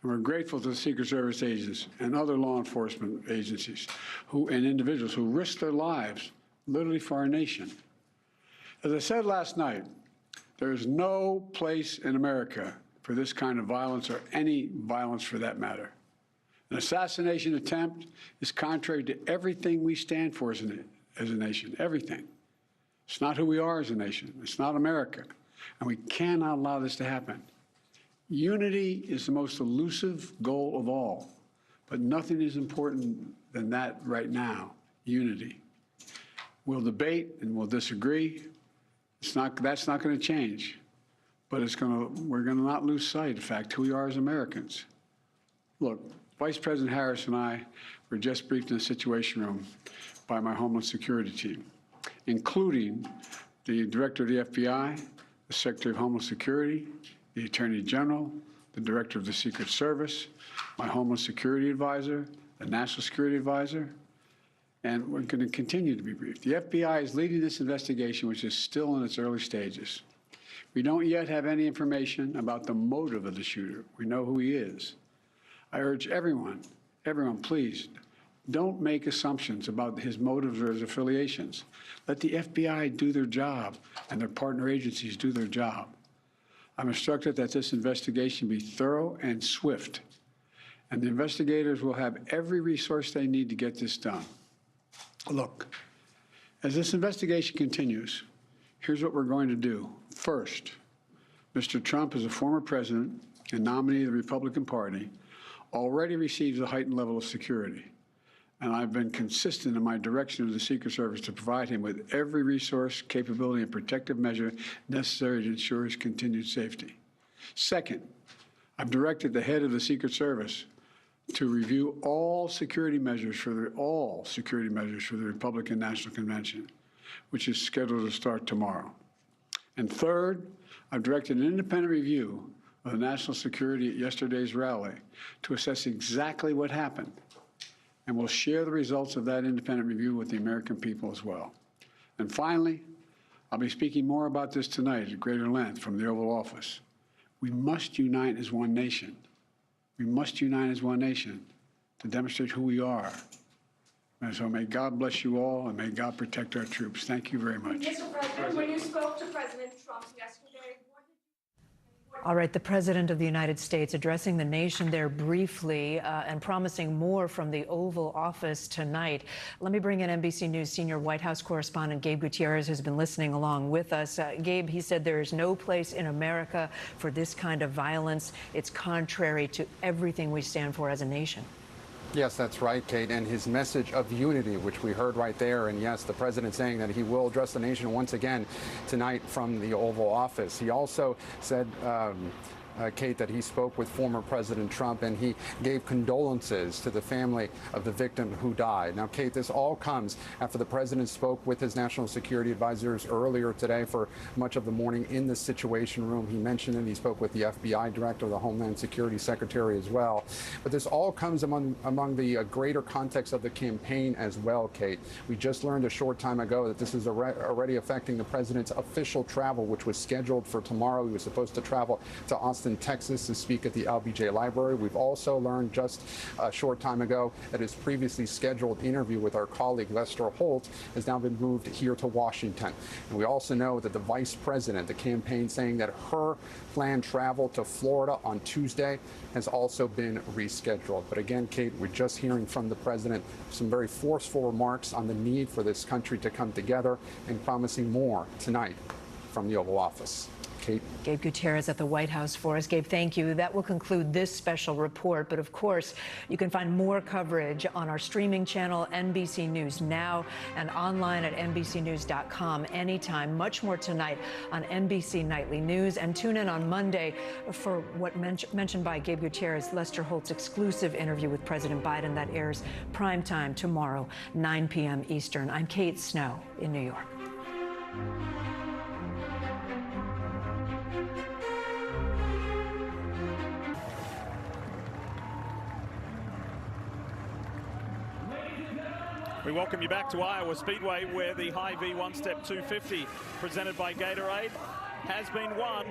And we're grateful to the Secret Service agents and other law enforcement agencies and individuals who risk their lives literally for our nation. As I said last night, there is no place in America for this kind of violence or any violence for that matter. An assassination attempt is contrary to everything we stand for as a nation, everything. It's not who we are as a nation. It's not America. And we cannot allow this to happen. Unity is the most elusive goal of all, but nothing is important than that right now, unity. We'll debate and we'll disagree. That's not going to change, but we're going to not lose sight, in fact, who we are as Americans. Look, Vice President Harris and I were just briefed in the Situation Room by my Homeland Security team, including the Director of the FBI, the Secretary of Homeland Security, the Attorney General, the Director of the Secret Service, my Homeland Security Advisor, the National Security Advisor, and we're going to continue to be briefed. The FBI is leading this investigation, which is still in its early stages. We don't yet have any information about the motive of the shooter. We know who he is. I urge everyone, please, don't make assumptions about his motives or his affiliations. Let the FBI do their job and their partner agencies do their job. I'm instructed that this investigation be thorough and swift, and the investigators will have every resource they need to get this done. Look, as this investigation continues, here's what we're going to do. First, Mr. Trump, as a former president and nominee of the Republican Party, already receives a heightened level of security. And I've been consistent in my direction of the Secret Service to provide him with every resource, capability, and protective measure necessary to ensure his continued safety. Second, I've directed the head of the Secret Service to review all security measures for the Republican National Convention, which is scheduled to start tomorrow. And third, I've directed an independent review of the national security at yesterday's rally to assess exactly what happened. And we'll share the results of that independent review with the American people as well. And finally, I'll be speaking more about this tonight at greater length from the Oval Office. We must unite as one nation. We must unite as one nation to demonstrate who we are. And so may God bless you all, and may God protect our troops. Thank you very much. Mr. President, when you spoke to President Trump yesterday, all right, the President of the United States addressing the nation there briefly and promising more from the Oval Office tonight. Let me bring in NBC News senior White House correspondent Gabe Gutierrez, who's been listening along with us. Gabe, he said there is no place in America for this kind of violence. It's contrary to everything we stand for as a nation. Yes, that's right, Kate. And his message of unity, which we heard right there. And yes, the president saying that he will address the nation once again tonight from the Oval Office. He also said, Kate, that he spoke with former President Trump and he gave condolences to the family of the victim who died. Now, Kate, this all comes after the president spoke with his national security advisors earlier today for much of the morning in the Situation Room. He mentioned it. He spoke with the FBI director, the Homeland Security Secretary as well. But this all comes among the greater context of the campaign as well, Kate. We just learned a short time ago that this is already affecting the president's official travel, which was scheduled for tomorrow. He was supposed to travel to Austin, Texas, to speak at the LBJ Library. We've also learned just a short time ago that his previously scheduled interview with our colleague Lester Holt has now been moved here to Washington. And we also know that the vice president, the campaign saying that her planned travel to Florida on Tuesday has also been rescheduled. But again, Kate, we're just hearing from the president some very forceful remarks on the need for this country to come together and promising more tonight from the Oval Office. Kate. Gabe Gutierrez at the White House for us. Gabe, thank you. That will conclude this special report. But of course, you can find more coverage on our streaming channel, NBC News Now, and online at NBCNews.com anytime. Much more tonight on NBC Nightly News. And tune in on Monday for what mentioned by Gabe Gutierrez, Lester Holt's exclusive interview with President Biden that airs primetime tomorrow, 9 p.m. Eastern. I'm Kate Snow in New York. We welcome you back to Iowa Speedway, where the High V One Step 250 presented by Gatorade has been won